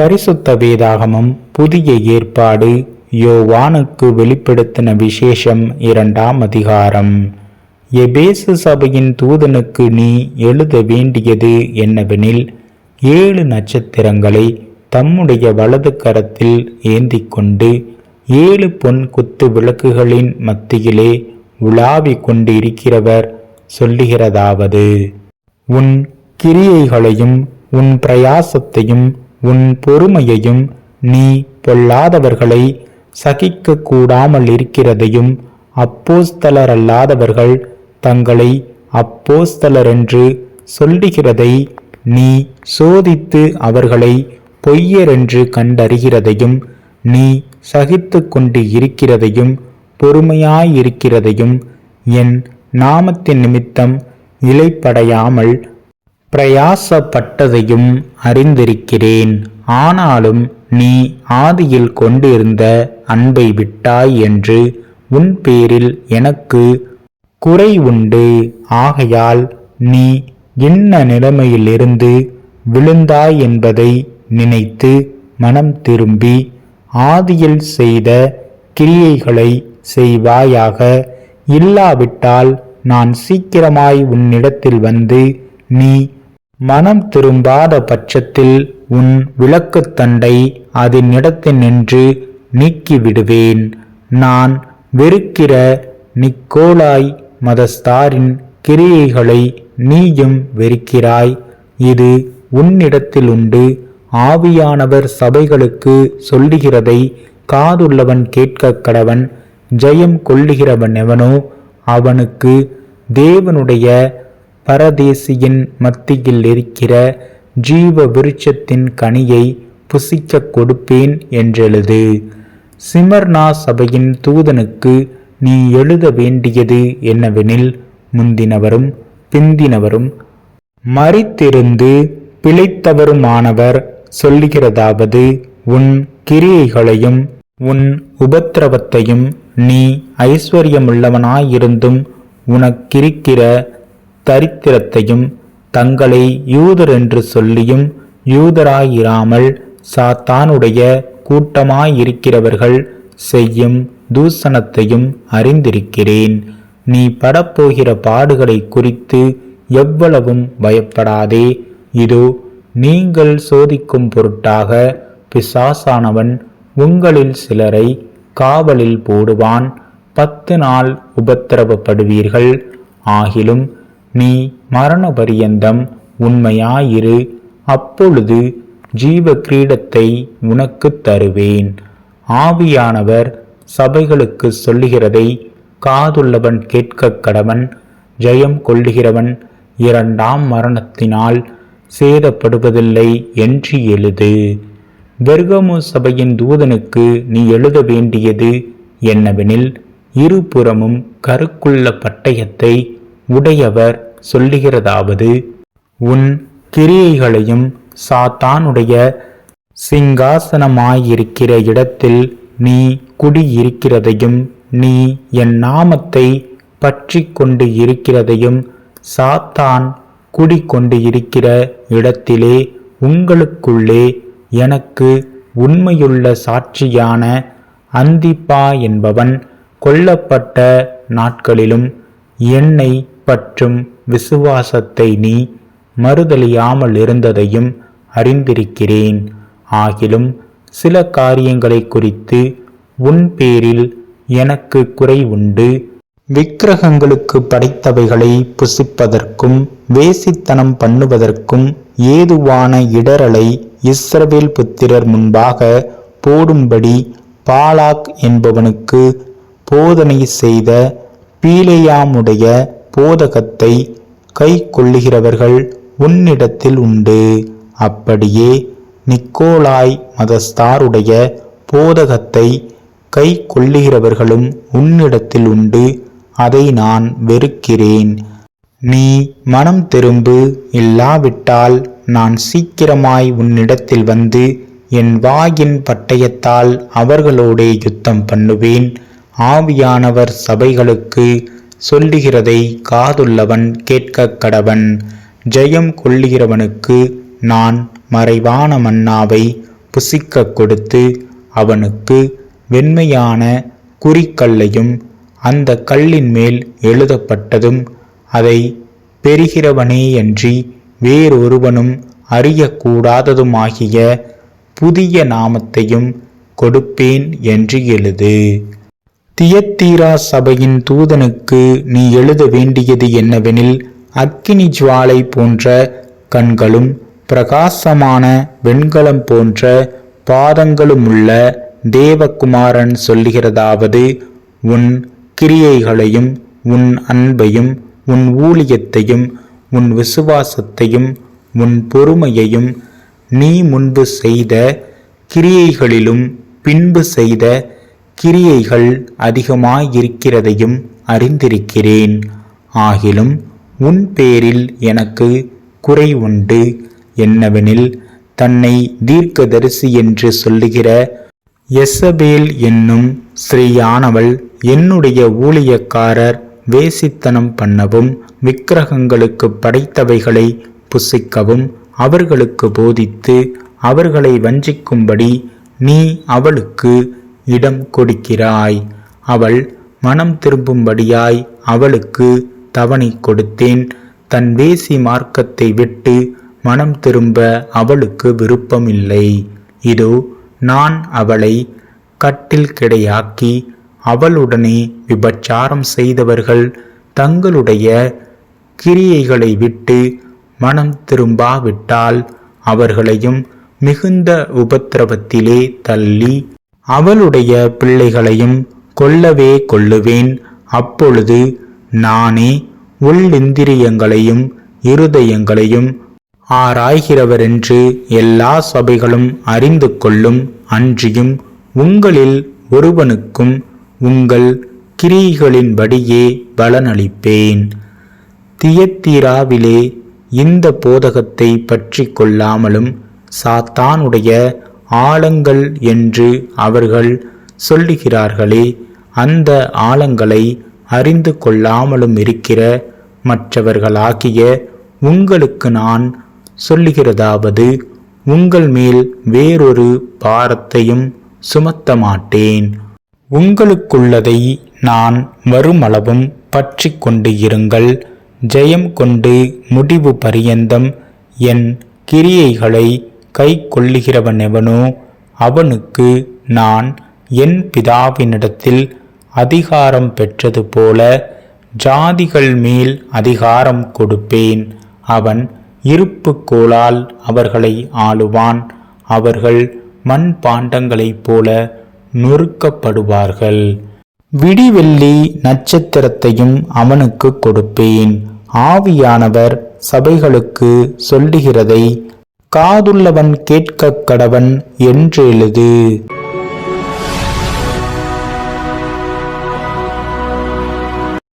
பரிசுத்த வேதாகமம் புதிய ஏற்பாடு யோவானுக்கு வெளிப்படுத்தின விசேஷம் 2ஆம் அதிகாரம். எபேசு சபையின் தூதனுக்கு நீ எழுத வேண்டியது என்னவெனில், 7 நட்சத்திரங்களை தம்முடைய வலது கரத்தில் ஏந்திக் கொண்டு 7 பொன் குத்து விளக்குகளின் மத்தியிலே உலாவிக் கொண்டு இருக்கிறவர் சொல்லுகிறதாவது: உன் கிரியைகளையும் உன் பிரயாசத்தையும் உன் பொறுமையையும், நீ பொல்லாதவர்களை சகிக்க கூடாமல் இருக்கிறதையும், அப்போஸ்தலரல்லாதவர்கள் தங்களை அப்போஸ்தலரென்று சொல்லுகிறதை நீ சோதித்து அவர்களை பொய்யரென்று கண்டறிகிறதையும், நீ சகித்து கொண்டு இருக்கிறதையும் பொறுமையாயிருக்கிறதையும், என் நாமத்தின் நிமித்தம் இளைப்படையாமல் பிரயாசப்பட்டதையும் அறிந்திருக்கிறேன். ஆனாலும் நீ ஆதியில் கொண்டிருந்த அன்பை விட்டாய் என்று உன் பேரில் எனக்கு குறை உண்டு. ஆகையால் நீ என்ன நிலைமையிலிருந்து விழுந்தாய் என்பதை நினைத்து மனம் திரும்பி ஆதியில் செய்த கிரியைகளை செய்வாயாக. இல்லாவிட்டால் நான் சீக்கிரமாய் உன்னிடத்தில் வந்து நீ மனம் திரும்பாத பட்சத்தில் உன் விளக்குத்தண்டை அதனிடத்தினின்று நீக்கிவிடுவேன். நான் வெறுக்கிற நிக்கோலாய் மதஸ்தாரின் கிரியைகளை நீயும் வெறுக்கிறாய். இது உன்னிடத்தில் உண்டு. ஆவியானவர் சபைகளுக்கு சொல்லுகிறதை காதுள்ளவன் கேட்க கடவன். ஜெயம் கொள்ளுகிறவன் எவனோ அவனுக்கு தேவனுடைய பரதேசியின் மத்தியில் இருக்கிற ஜீவ விருட்சத்தின் கனியை புசிக்க கொடுப்பேன் என்றெழுது. சிமர்னா சபையின் தூதனுக்கு நீ எழுத வேண்டியது என்னவெனில், முந்தினவரும் பிந்தினவரும் மரித்திருந்து பிழைத்தவருமானவர் சொல்லுகிறதாவது: உன் கிரியைகளையும் உன் உபத்திரவத்தையும், நீ ஐஸ்வர்யமுள்ளவனாயிருந்தும் உனக்கிருக்கிற தரித்திரத்தையும், தங்களை யூதர் என்று சொல்லியும் யூதராயிராமல் சாத்தானுடைய கூட்டமாயிருக்கிறவர்கள் செய்யும் தூஷணத்தையும் அறிந்திருக்கிறேன். நீ படப்போகிற பாடுகளை குறித்து எவ்வளவும் பயப்படாதே. இதோ, நீங்கள் சோதிக்கும் பொருட்டாக பிசாசானவன் உங்களில் சிலரை காவலில் போடுவான். 10 நாள் உபத்திரவப்படுவீர்கள். ஆகிலும் நீ மரண பரியந்தம் உண்மையாயிரு. அப்பொழுது ஜீவ கிரீடத்தை உனக்கு தருவேன். ஆவியானவர் சபைகளுக்கு சொல்லுகிறதை காதுள்ளவன் கேட்க கடவன். ஜெயம் கொள்ளுகிறவன் 2ஆம் மரணத்தினால் சேதப்படுவதில்லை என்று எழுது. பெர்கமு சபையின் தூதனுக்கு நீ எழுத வேண்டியது என்னவெனில், இருபுறமும் கருக்குள்ள பட்டயத்தை உடையவர் சொல்லுகிறதாவது: உன் கிரியைகளையும் சாத்தானுடைய சிங்காசனமாயிருக்கிற இடத்தில் நீ குடியிருக்கிறதையும், நீ என் நாமத்தை பற்றி கொண்டு இருக்கிறதையும், சாத்தான் குடிக்கொண்டு இருக்கிற இடத்திலே உங்களுக்குள்ளே எனக்கு உண்மையுள்ள சாட்சியான அந்திப்பா என்பவன் கொல்லப்பட்ட நாட்களிலும் என்னை பற்றும் விசுவாசத்தை நீ மறுதலியாமல் இருந்ததையும் அறிந்திருக்கிறேன். ஆகிலும் சில காரியங்களை குறித்து உன் பேரில் எனக்கு குறை உண்டு. விக்கிரகங்களுக்கு படைத்தவைகளை புசிப்பதற்கும் வேசித்தனம் பண்ணுவதற்கும் ஏதுவான இடரலை இஸ்ரவேல் புத்திரர் முன்பாக போடும்படி பாலாக் என்பவனுக்கு போதனை செய்த பீலேயாமுடைய போதகத்தை கை கொள்ளுகிறவர்கள் உன்னிடத்தில் உண்டு. அப்படியே நிக்கோலாய் மதஸ்தாருடைய போதகத்தை கை கொள்ளுகிறவர்களும் உன்னிடத்தில் உண்டு. அதை நான் வெறுக்கிறேன். நீ மனம் திரும்பு. இல்லாவிட்டால் நான் சீக்கிரமாய் உன்னிடத்தில் வந்து என் வாயின் பட்டயத்தால் அவர்களோடே யுத்தம் பண்ணுவேன். ஆவியானவர் சபைகளுக்கு சொல்லுகிறதை காதுள்ளவன் கேட்க கடவன். ஜெயம் கொள்ளுகிறவனுக்கு நான் மறைவான மன்னாவை புசிக்க கொடுத்து அவனுக்கு வெண்மையான குறிக்கல்லையும் அந்த கல்லின் மேல் எழுதப்பட்டதும் அதை பெறுகிறவனேயன்றி வேறொருவனும் அறியக்கூடாததுமாகிய புதிய நாமத்தையும் கொடுப்பேன் என்று எழுது. தியத்தீரா சபையின் தூதனுக்கு நீ எழுத வேண்டியது என்னவெனில், அக்கினி ஜுவாலை போன்ற கண்களும் பிரகாசமான வெண்கலம் போன்ற பாதங்களுமுள்ள தேவகுமாரன் சொல்லுகிறதாவது, உன் கிரியைகளையும் உன் அன்பையும் உன் ஊழியத்தையும் உன் விசுவாசத்தையும் உன் பொறுமையையும் நீ முன்பு செய்த கிரியைகளிலும் பின்பு செய்த கிரியைகள் அதிகமாயிருக்கிறதையும் அறிந்திருக்கிறேன். ஆகிலும் உன் பேரில் எனக்கு குறை உண்டு. என்னவெனில், தன்னை தீர்க்கதரிசி என்று சொல்லுகிற யெசபேல் என்னும் ஸ்திரீயானவள் என்னுடைய ஊழியக்காரர் வேசித்தனம் பண்ணவும் விக்கிரகங்களுக்கு படைத்தவைகளை புசிக்கவும் அவர்களுக்கு போதித்து அவர்களை வஞ்சிக்கும்படி நீ அவளுக்கு இடம் கொடுக்கிறாய். அவள் மனம் திரும்பும்படியாய் அவளுக்கு தவணை கொடுத்தேன். தன் வேசி மார்க்கத்தை விட்டு மனம் திரும்ப அவளுக்கு விருப்பமில்லை. இதோ, நான் அவளை கட்டில் கிடையாக்கி அவளுடனே விபச்சாரம் செய்தவர்கள் தங்களுடைய கிரியைகளை விட்டு மனம் திரும்பாவிட்டால் அவர்களையும் மிகுந்த உபத்திரவத்திலே தள்ளி அவளுடைய பிள்ளைகளையும் கொல்லவே கொல்லுவேன். அப்பொழுது நானே உள்ளிந்திரியங்களையும் இருதயங்களையும் ஆராய்கிறவரென்று எல்லா சபைகளும் அறிந்து கொள்ளும். அன்றியும் உங்களில் ஒருவனுக்கும் உங்கள் கிரியைகளின்படியே பலனளிப்பேன். தியத்தீராவிலே இந்த போதகத்தை பற்றி கொள்ளாமலும் சாத்தானுடைய ஆழங்கள் என்று அவர்கள் சொல்லுகிறார்களே, அந்த ஆழங்களை அறிந்து கொள்ளாமலும் இருக்கிற மற்றவர்களாகிய உங்களுக்கு நான் சொல்லுகிறதாவது, உங்கள் மேல் வேறொரு பாரத்தையும் சுமத்த மாட்டேன். உங்களுக்குள்ளதை நான் வருமளவும் பற்றி கொண்டு இருங்கள். ஜெயம் கொண்டு முடிவு பரியந்தம் என் கிரியைகளை கை கொள்ளுகிறவனெவனோ அவனுக்கு நான் என் பிதாவினிடத்தில் அதிகாரம் பெற்றது போல ஜாதிகள் மேல் அதிகாரம் கொடுப்பேன். அவன் இருப்பு கோலால் அவர்களை ஆளுவான். அவர்கள் மண்பாண்டங்களைப் போல நொறுக்கப்படுவார்கள். விடிவெள்ளி நட்சத்திரத்தையும் அவனுக்கு கொடுப்பேன். ஆவியானவர் சபைகளுக்கு சொல்லுகிறதை காதுள்ளவன் கேட்கக் கடவன் என்று எழுது.